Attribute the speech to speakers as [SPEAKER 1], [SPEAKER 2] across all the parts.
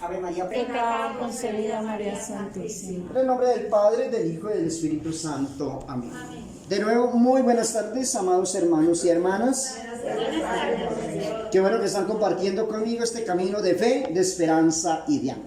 [SPEAKER 1] Ave María,
[SPEAKER 2] pecada concebida María Santísima.
[SPEAKER 1] En el nombre del Padre, del Hijo y del Espíritu Santo. Amén. De nuevo, muy buenas tardes, amados hermanos y hermanas. Qué bueno que están compartiendo conmigo este camino de fe, de esperanza y de amor.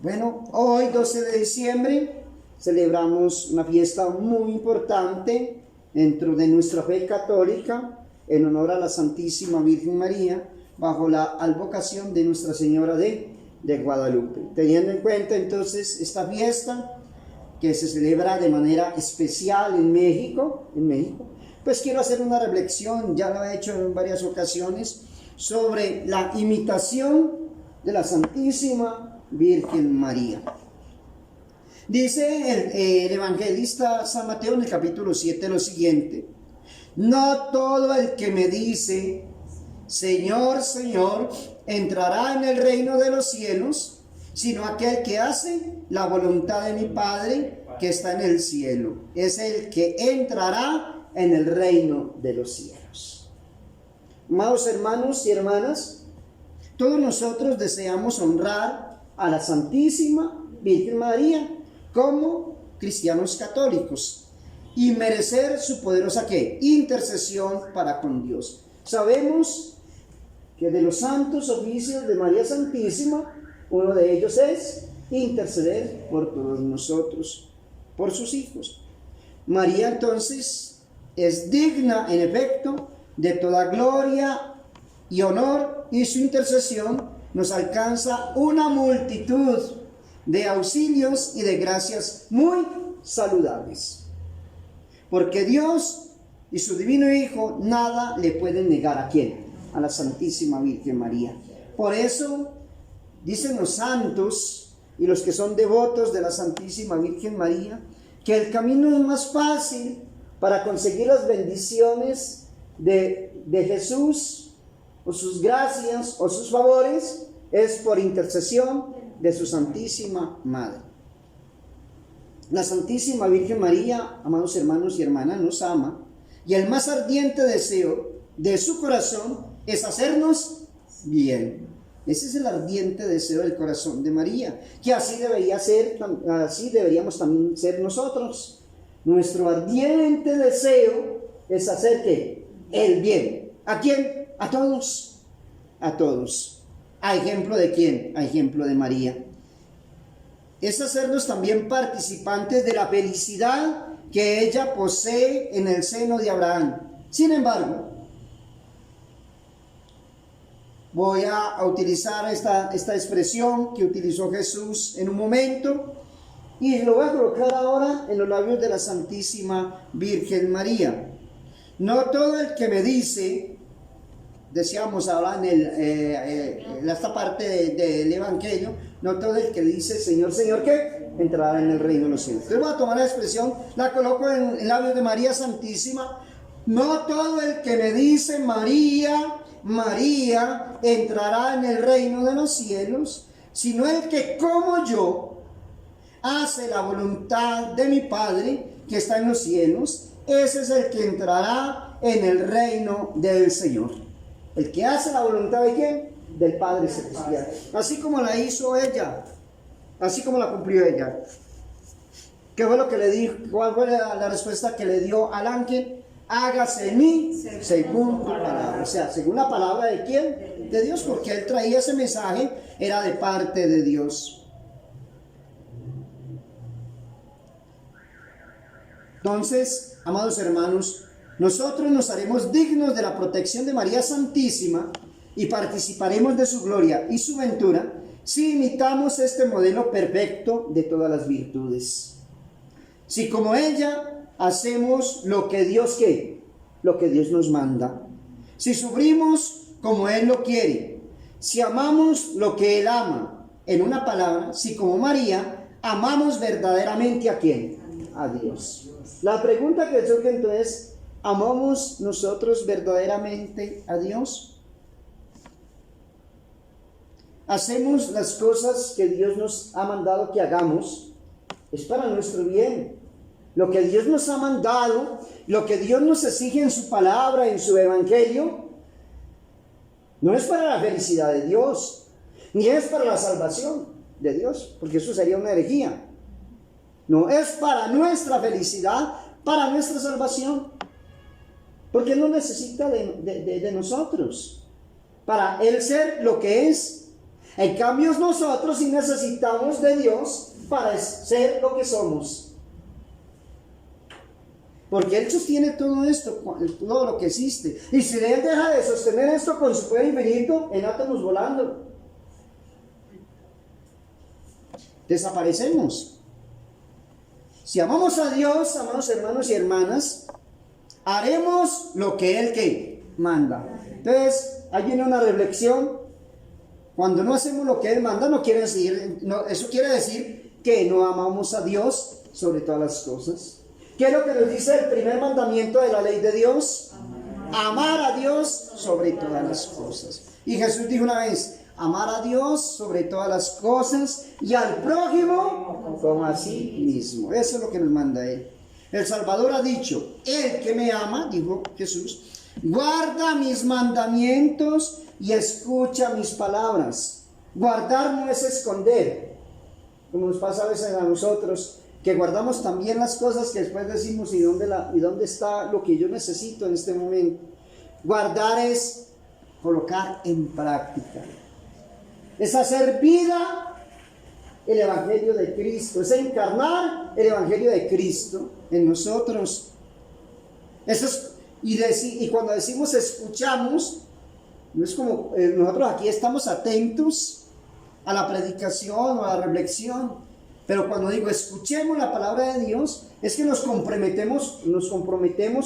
[SPEAKER 1] Bueno, hoy 12 de diciembre celebramos una fiesta muy importante dentro de nuestra fe católica en honor a la Santísima Virgen María, bajo la advocación de Nuestra Señora de Guadalupe. Teniendo en cuenta entonces esta fiesta que se celebra de manera especial en México, pues quiero hacer una reflexión, ya lo he hecho en varias ocasiones, sobre la imitación de la Santísima Virgen María. Dice el evangelista San Mateo en el capítulo 7 lo siguiente: no todo el que me dice Señor, Señor, entrará en el reino de los cielos, sino aquel que hace la voluntad de mi Padre que está en el cielo. Es el que entrará en el reino de los cielos. Amados hermanos y hermanas, todos nosotros deseamos honrar a la Santísima Virgen María como cristianos católicos y merecer su poderosa ¿qué? Intercesión para con Dios. Sabemos que de los santos oficios de María Santísima, uno de ellos es interceder por todos nosotros, por sus hijos. María entonces es digna en efecto de toda gloria y honor, y su intercesión nos alcanza una multitud de auxilios y de gracias muy saludables. Porque Dios y su divino Hijo nada le pueden negar. ¿A quién? A la Santísima Virgen María. Por eso dicen los santos y los que son devotos de la Santísima Virgen María que el camino más fácil para conseguir las bendiciones de Jesús, o sus gracias o sus favores, es por intercesión de su Santísima Madre. La Santísima Virgen María, amados hermanos y hermanas, nos ama, y el más ardiente deseo de su corazón es hacernos bien. Ese es el ardiente deseo del corazón de María, que así debería ser, así deberíamos también ser nosotros. Nuestro ardiente deseo es hacer ¿qué? El bien. ¿A quién? A todos. A todos. ¿A ejemplo de quién? A ejemplo de María. Es hacernos también participantes de la felicidad que ella posee en el seno de Abraham. Sin embargo, voy a utilizar esta expresión que utilizó Jesús en un momento y lo voy a colocar ahora en los labios de la Santísima Virgen María. No todo el que me dice, decíamos ahora en esta parte del Evangelio, no todo el que dice Señor, Señor, ¿qué? Entrará en el reino de los cielos. Entonces voy a tomar la expresión, la coloco en labios de María Santísima. No todo el que me dice María, María, entrará en el reino de los cielos, sino el que como yo hace la voluntad de mi Padre que está en los cielos. Ese es el que entrará en el reino del Señor. El que hace la voluntad de ¿quién? Del Padre Celestial. Así como la hizo ella, así como la cumplió ella. ¿Qué fue lo que le dijo? ¿Cuál fue la respuesta que le dio al ángel? Hágase en mí según tu palabra. O sea, según la palabra de ¿quién? De Dios, porque él traía ese mensaje, era de parte de Dios. Entonces, amados hermanos, nosotros nos haremos dignos de la protección de María Santísima y participaremos de su gloria y su ventura si imitamos este modelo perfecto de todas las virtudes. Si como ella hacemos lo que Dios quiere, lo que Dios nos manda. Si sufrimos como Él lo quiere. Si amamos lo que Él ama. En una palabra, si como María amamos verdaderamente ¿a quién? A Dios. La pregunta que surge entonces, ¿amamos nosotros verdaderamente a Dios? ¿Hacemos las cosas que Dios nos ha mandado que hagamos? Es para nuestro bien. Lo que Dios nos ha mandado, lo que Dios nos exige en su palabra, en su evangelio, no es para la felicidad de Dios, Ni es para la salvación de Dios, porque eso sería una herejía. No, es para nuestra felicidad, para nuestra salvación. Porque Él no necesita de nosotros para Él ser lo que es. En cambio, nosotros sí necesitamos de Dios para ser lo que somos. Porque Él sostiene todo esto, todo lo que existe. Y si Él deja de sostener esto con su poder infinito, en átomos volando, desaparecemos. Si amamos a Dios, amados hermanos y hermanas, haremos lo que Él que manda. Entonces, ahí viene una reflexión. Cuando no hacemos lo que Él manda, eso quiere decir que no amamos a Dios sobre todas las cosas. ¿Qué es lo que nos dice el primer mandamiento de la ley de Dios? Amar a Dios sobre todas las cosas. Y Jesús dijo una vez, amar a Dios sobre todas las cosas y al prójimo como a sí mismo. Eso es lo que nos manda Él. El Salvador ha dicho, el que me ama, dijo Jesús, guarda mis mandamientos y escucha mis palabras. Guardar no es esconder, como nos pasa a veces a nosotros, que guardamos también las cosas que después decimos, ¿y dónde está lo que yo necesito en este momento? Guardar es colocar en práctica. Es hacer vida el Evangelio de Cristo, es encarnar el Evangelio de Cristo en nosotros. Eso es, y cuando decimos escuchamos, no es como nosotros aquí estamos atentos a la predicación o a la reflexión, pero cuando digo escuchemos la palabra de Dios, es que nos comprometemos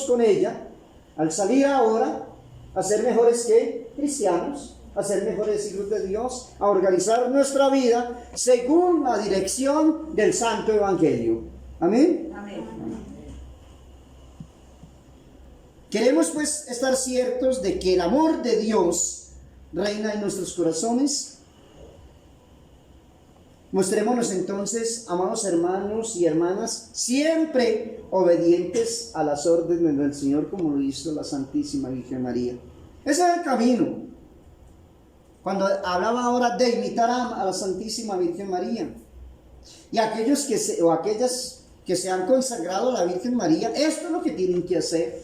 [SPEAKER 1] con ella al salir ahora a ser mejores que cristianos, a ser mejores hijos de Dios, a organizar nuestra vida según la dirección del Santo Evangelio. Amén.
[SPEAKER 2] Amén.
[SPEAKER 1] Queremos pues estar ciertos de que el amor de Dios reina en nuestros corazones. Mostrémonos entonces, amados hermanos y hermanas, siempre obedientes a las órdenes del Señor, como lo hizo la Santísima Virgen María. Ese es el camino. Cuando hablaba ahora de imitar a la Santísima Virgen María, y aquellas que se han consagrado a la Virgen María, esto es lo que tienen que hacer.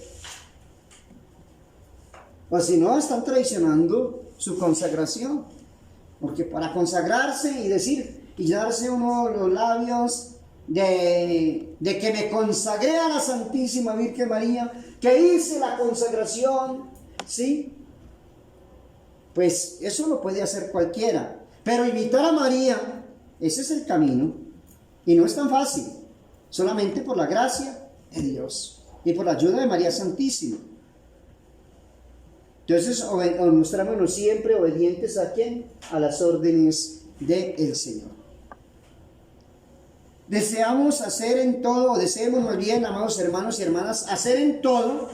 [SPEAKER 1] O si no, están traicionando su consagración. Porque para consagrarse y decir, y darse uno los labios de que me consagré a la Santísima Virgen María, que hice la consagración, ¿sí? Pues eso lo puede hacer cualquiera. Pero imitar a María, ese es el camino. Y no es tan fácil, solamente por la gracia de Dios y por la ayuda de María Santísima. Entonces, mostrémonos siempre obedientes ¿a quién? A las órdenes del Señor. Deseemos más bien, amados hermanos y hermanas, hacer en todo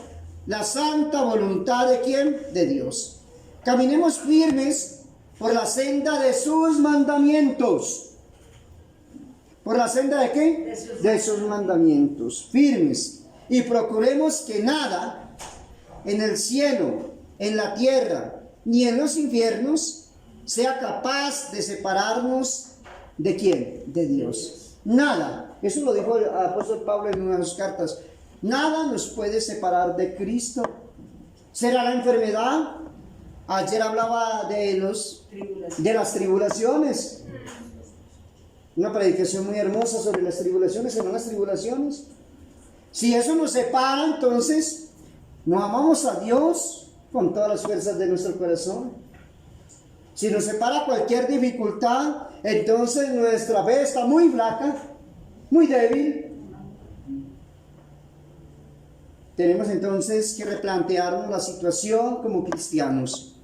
[SPEAKER 1] la santa voluntad ¿de quién? De Dios. Caminemos firmes por la senda de sus mandamientos. ¿Por la senda de qué? De sus mandamientos. Firmes. Y procuremos que nada en el cielo, en la tierra, ni en los infiernos, sea capaz de separarnos ¿de quién? De Dios. Nada. Eso lo dijo el apóstol Pablo en una de sus cartas. Nada nos puede separar de Cristo. ¿Será la enfermedad? Ayer hablaba de las tribulaciones. Una predicación muy hermosa sobre las tribulaciones. ¿Serán las tribulaciones? Si eso nos separa, entonces no amamos a Dios con todas las fuerzas de nuestro corazón. Si nos separa cualquier dificultad, entonces nuestra fe está muy flaca, muy débil. Tenemos entonces que replantearnos la situación como cristianos.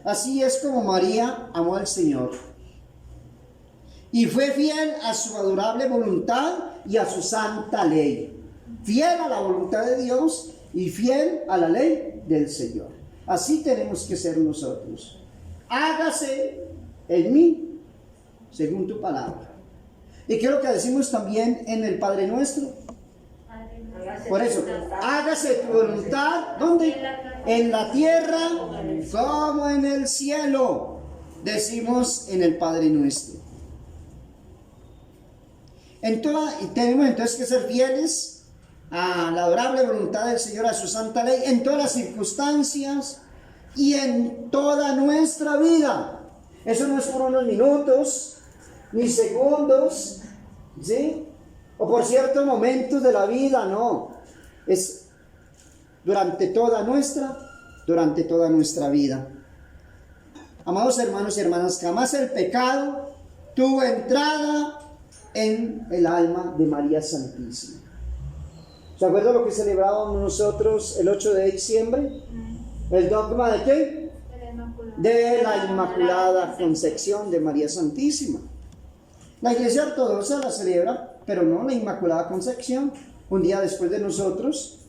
[SPEAKER 1] Así es como María amó al Señor y fue fiel a su adorable voluntad y a su santa ley. Fiel a la voluntad de Dios y fiel a la ley del Señor. Así tenemos que ser nosotros. Hágase en mí según tu palabra. ¿Y qué es lo que decimos también en el Padre Nuestro? Por eso, hágase tu voluntad, ¿dónde? En la tierra como en el cielo. decimos en el Padre Nuestro. Y tenemos entonces que ser fieles a la adorable voluntad del Señor, a su santa ley, en todas las circunstancias y en toda nuestra vida. Eso no es por unos minutos, ni segundos, ¿sí? O por ciertos momentos de la vida, no. Es durante toda nuestra vida. Amados hermanos y hermanas, jamás el pecado tuvo entrada en el alma de María Santísima. ¿Se acuerdan lo que celebrábamos nosotros el 8 de diciembre? ¿El dogma de qué? De la Inmaculada Concepción de María Santísima. La Iglesia Ortodoxa la celebra, pero no la Inmaculada Concepción, un día después de nosotros,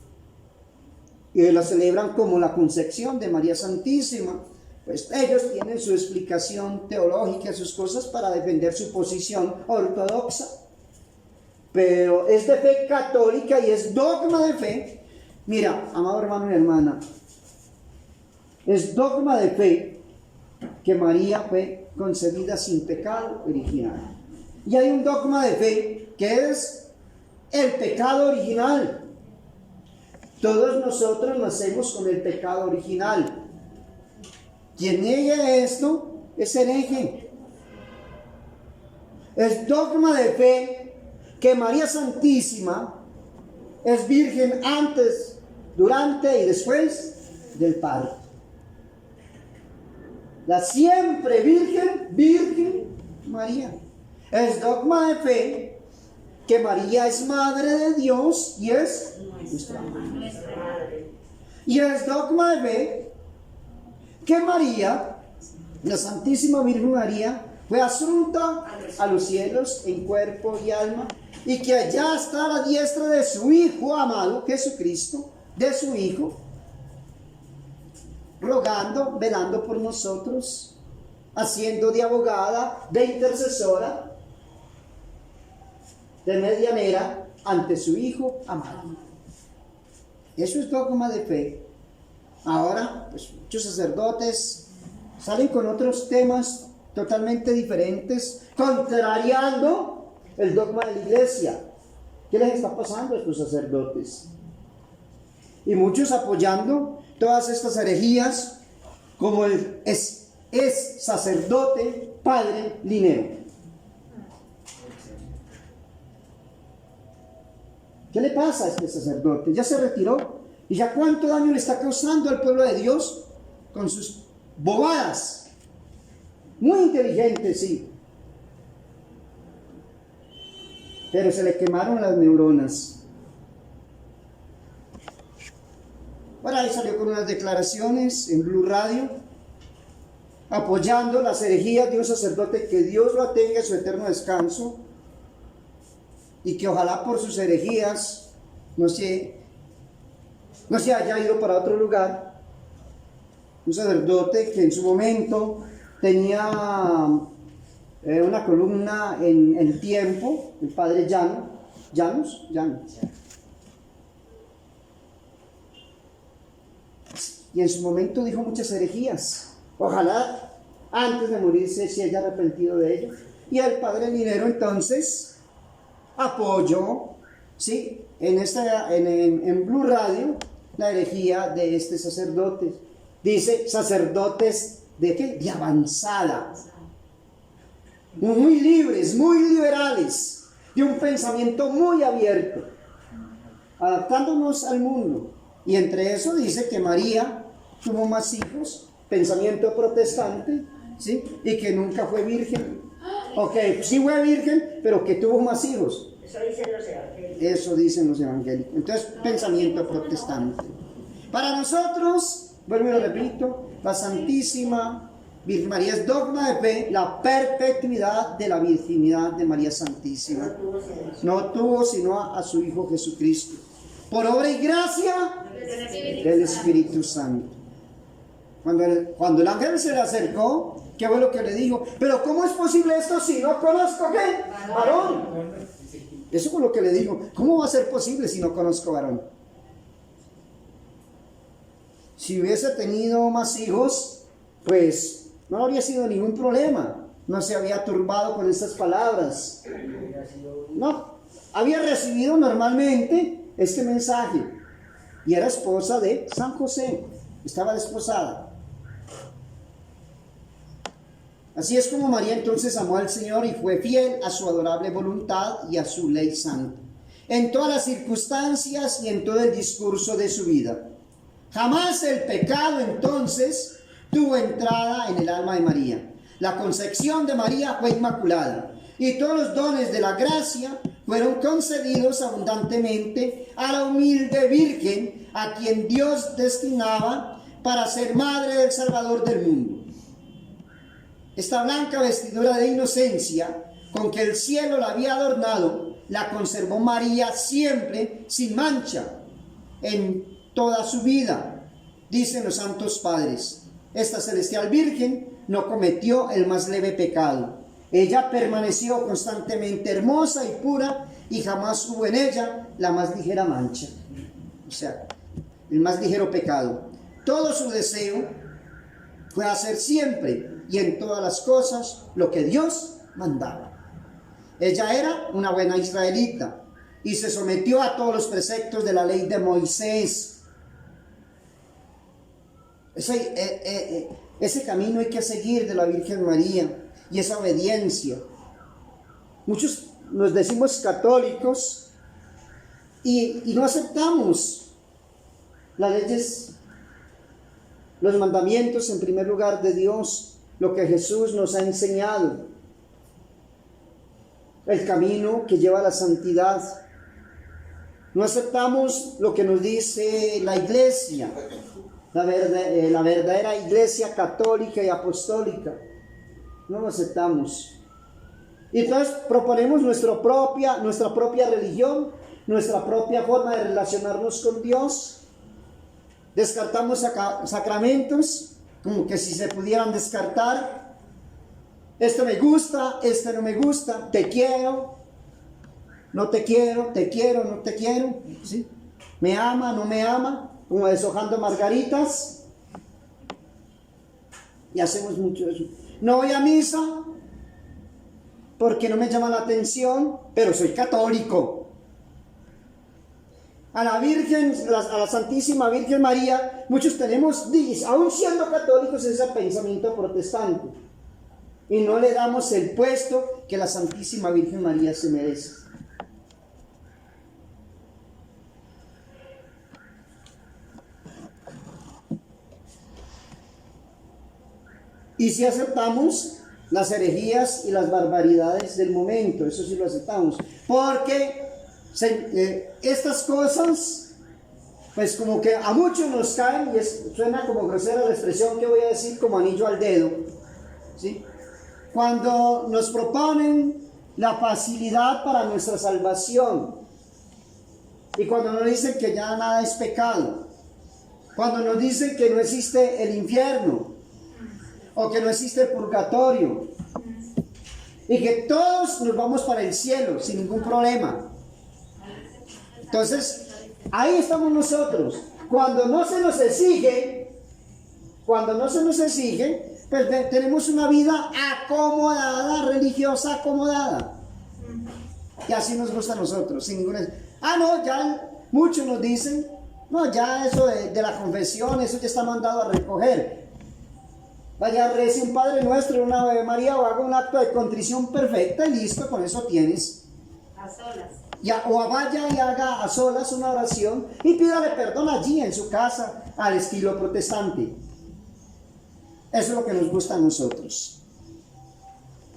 [SPEAKER 1] y la celebran como la Concepción de María Santísima. Pues ellos tienen su explicación teológica, sus cosas para defender su posición ortodoxa. Pero es de fe católica y es dogma de fe. Mira, amado hermano y hermana, es dogma de fe que María fue concebida sin pecado original. Y hay un dogma de fe que es el pecado original. Todos nosotros nacemos con el pecado original. Quien niegue esto es hereje. Es dogma de fe que María Santísima es virgen antes, durante y después del parto. La siempre virgen María. Es dogma de fe que María es madre de Dios y es nuestra madre. Y es dogma de fe que María, la Santísima Virgen María, fue asunta a los cielos en cuerpo y alma, y que allá está a la diestra de su Hijo amado, Jesucristo, de su Hijo, rogando, velando por nosotros, haciendo de abogada, de intercesora, de medianera ante su Hijo amado. Eso es dogma de fe. Ahora, pues muchos sacerdotes salen con otros temas totalmente diferentes, contrariando el dogma de la Iglesia. ¿Qué les está pasando a estos sacerdotes? Y muchos apoyando todas estas herejías, como el es sacerdote Padre Linero. ¿Qué le pasa a este sacerdote? Ya se retiró. ¿Y ya cuánto daño le está causando al pueblo de Dios con sus bobadas? Muy inteligente, sí. Pero se le quemaron las neuronas. Bueno, ahí salió con unas declaraciones en Blue Radio, apoyando las herejías de un sacerdote, que Dios lo tenga en su eterno descanso, y que ojalá por sus herejías no se haya ido para otro lugar. Un sacerdote que en su momento tenía una columna en El Tiempo, el padre Llanos. Y en su momento dijo muchas herejías. Ojalá antes de morirse se haya arrepentido de ello. Y el padre Linero entonces apoyó, ¿sí?, en Blue Radio, la herejía de este sacerdote. Dice sacerdotes de ¿qué? De avanzada, muy libres, muy liberales, de un pensamiento muy abierto, adaptándonos al mundo. Y entre eso dice que María tuvo más hijos, pensamiento protestante, ¿sí?, y que nunca fue virgen. Ok, sí fue virgen, pero que tuvo más hijos. Eso dicen los evangélicos. Entonces, pensamiento protestante. Para nosotros, vuelvo y lo repito, la Santísima Virgen María es dogma de fe, la perpetuidad de la virginidad de María Santísima. No tuvo sino a su Hijo Jesucristo, por obra y gracia del Espíritu Santo. Cuando el ángel se le acercó, ¿qué fue lo que le dijo? Pero ¿cómo es posible esto si no conozco qué? Varón. Eso fue lo que le dijo. ¿Cómo va a ser posible si no conozco varón? Si hubiese tenido más hijos, pues No habría sido ningún problema. No se había turbado con estas palabras. No, había recibido normalmente este mensaje. Y era esposa de San José. Estaba desposada. Así es como María entonces amó al Señor y fue fiel a su adorable voluntad y a su ley santa, en todas las circunstancias y en todo el discurso de su vida. Jamás el pecado entonces tuvo entrada en el alma de María. La concepción de María fue inmaculada y todos los dones de la gracia fueron concedidos abundantemente a la humilde Virgen a quien Dios destinaba para ser madre del Salvador del mundo. Esta blanca vestidura de inocencia con que el cielo la había adornado, la conservó María siempre sin mancha en toda su vida. Dicen los santos padres, esta celestial Virgen no cometió el más leve pecado. Ella permaneció constantemente hermosa y pura y jamás hubo en ella la más ligera mancha. O sea, el más ligero pecado. Todo su deseo fue hacer siempre y en todas las cosas lo que Dios mandaba. Ella era una buena israelita y se sometió a todos los preceptos de la ley de Moisés. Ese camino hay que seguir de la Virgen María y esa obediencia. Muchos nos decimos católicos y no aceptamos las leyes, los mandamientos en primer lugar de Dios, lo que Jesús nos ha enseñado, el camino que lleva a la santidad. No aceptamos lo que nos dice la Iglesia, la verdadera Iglesia católica y apostólica. No lo aceptamos. Y entonces proponemos nuestra propia religión, nuestra propia forma de relacionarnos con Dios. Descartamos sacramentos, como que si se pudieran descartar. Esto me gusta, esto no me gusta, te quiero, no te quiero, te quiero, no te quiero, ¿sí? Me ama, no me ama, como deshojando margaritas. Y hacemos mucho eso. No voy a misa porque no me llama la atención, pero soy católico. A la Virgen, a la Santísima Virgen María, muchos tenemos, aún siendo católicos, ese pensamiento protestante. Y no le damos el puesto que la Santísima Virgen María se merece. Y si aceptamos las herejías y las barbaridades del momento, eso sí lo aceptamos, porque estas cosas, pues como que a muchos nos caen, y suena como grosera la expresión que voy a decir, como anillo al dedo, ¿sí? Cuando nos proponen la facilidad para nuestra salvación, y cuando nos dicen que ya nada es pecado, cuando nos dicen que no existe el infierno, o que no existe el purgatorio, y que todos nos vamos para el cielo sin ningún problema. Entonces, ahí estamos nosotros. Cuando no se nos exige, pues tenemos una vida acomodada, religiosa acomodada. Y así nos gusta a nosotros, sin ninguna... no, ya muchos nos dicen, no, ya eso de la confesión, eso ya está mandado a recoger. Vaya, rece un Padre Nuestro, una Ave María, o haga un acto de contrición perfecta y listo, con eso tienes.
[SPEAKER 2] A solas.
[SPEAKER 1] O vaya y haga a solas una oración y pídale perdón allí en su casa, al estilo protestante. Eso es lo que nos gusta a nosotros.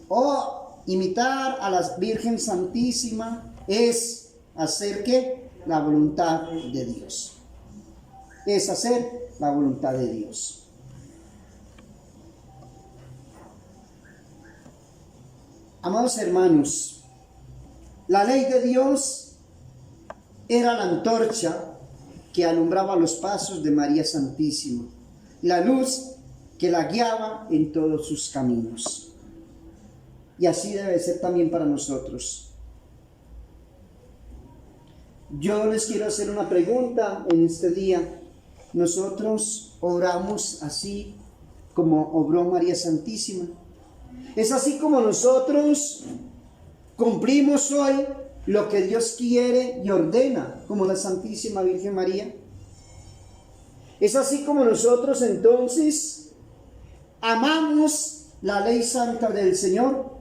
[SPEAKER 1] O imitar a la Virgen Santísima es hacer ¿qué? La voluntad de Dios. Es hacer la voluntad de Dios. Amados hermanos, la ley de Dios era la antorcha que alumbraba los pasos de María Santísima, la luz que la guiaba en todos sus caminos. Y así debe ser también para nosotros. Yo les quiero hacer una pregunta en este día. ¿Nosotros oramos así como obró María Santísima. Es así como nosotros cumplimos hoy lo que Dios quiere y ordena, como la Santísima Virgen María. Es así como nosotros entonces amamos la ley santa del Señor.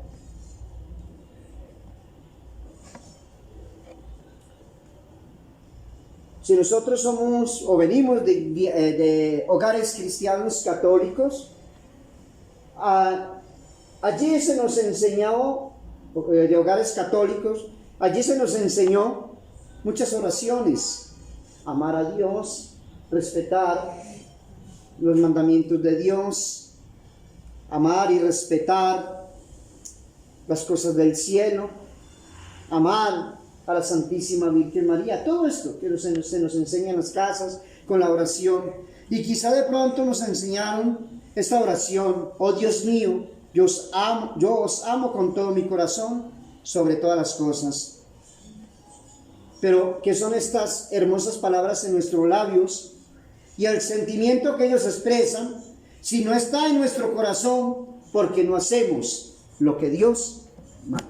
[SPEAKER 1] Si nosotros somos o venimos de hogares cristianos católicos, allí se nos enseñó, de hogares católicos, allí se nos enseñó muchas oraciones: amar a Dios, respetar los mandamientos de Dios, amar y respetar las cosas del cielo, amar a la Santísima Virgen María. Todo esto que se nos enseña en las casas con la oración. Y quizá de pronto nos enseñaron esta oración: oh Dios mío, yo os amo con todo mi corazón, sobre todas las cosas. Pero ¿qué son estas hermosas palabras en nuestros labios y el sentimiento que ellos expresan si no está en nuestro corazón, porque no hacemos lo que Dios manda?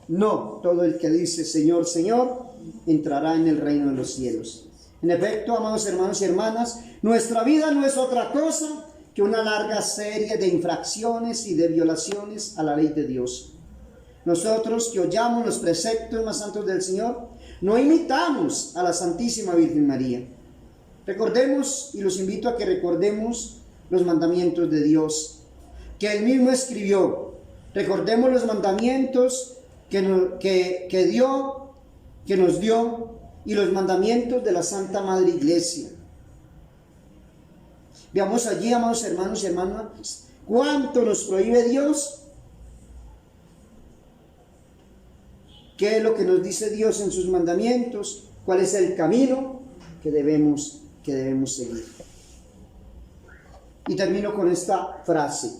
[SPEAKER 1] No todo el que dice Señor, Señor, entrará en el reino de los cielos. En efecto, amados hermanos y hermanas, nuestra vida no es otra cosa que una larga serie de infracciones y de violaciones a la ley de Dios. Nosotros que oyamos los preceptos más santos del Señor, no imitamos a la Santísima Virgen María. Recordemos, y los invito a que recordemos los mandamientos de Dios, que Él mismo escribió. Recordemos los mandamientos que nos dio, y los mandamientos de la Santa Madre Iglesia. Veamos allí, amados hermanos y hermanas, cuánto nos prohíbe Dios, qué es lo que nos dice Dios en sus mandamientos, cuál es el camino que debemos seguir. Y termino con esta frase,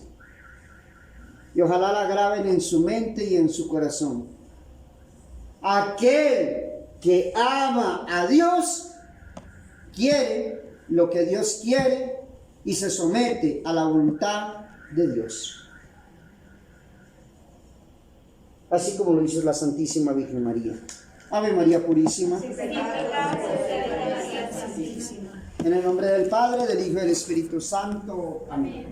[SPEAKER 1] y ojalá la graben en su mente y en su corazón: aquel que ama a Dios quiere lo que Dios quiere y se somete a la voluntad de Dios, así como lo hizo la Santísima Virgen María. Ave María Purísima. En el nombre del Padre, del Hijo y del Espíritu Santo. Amén.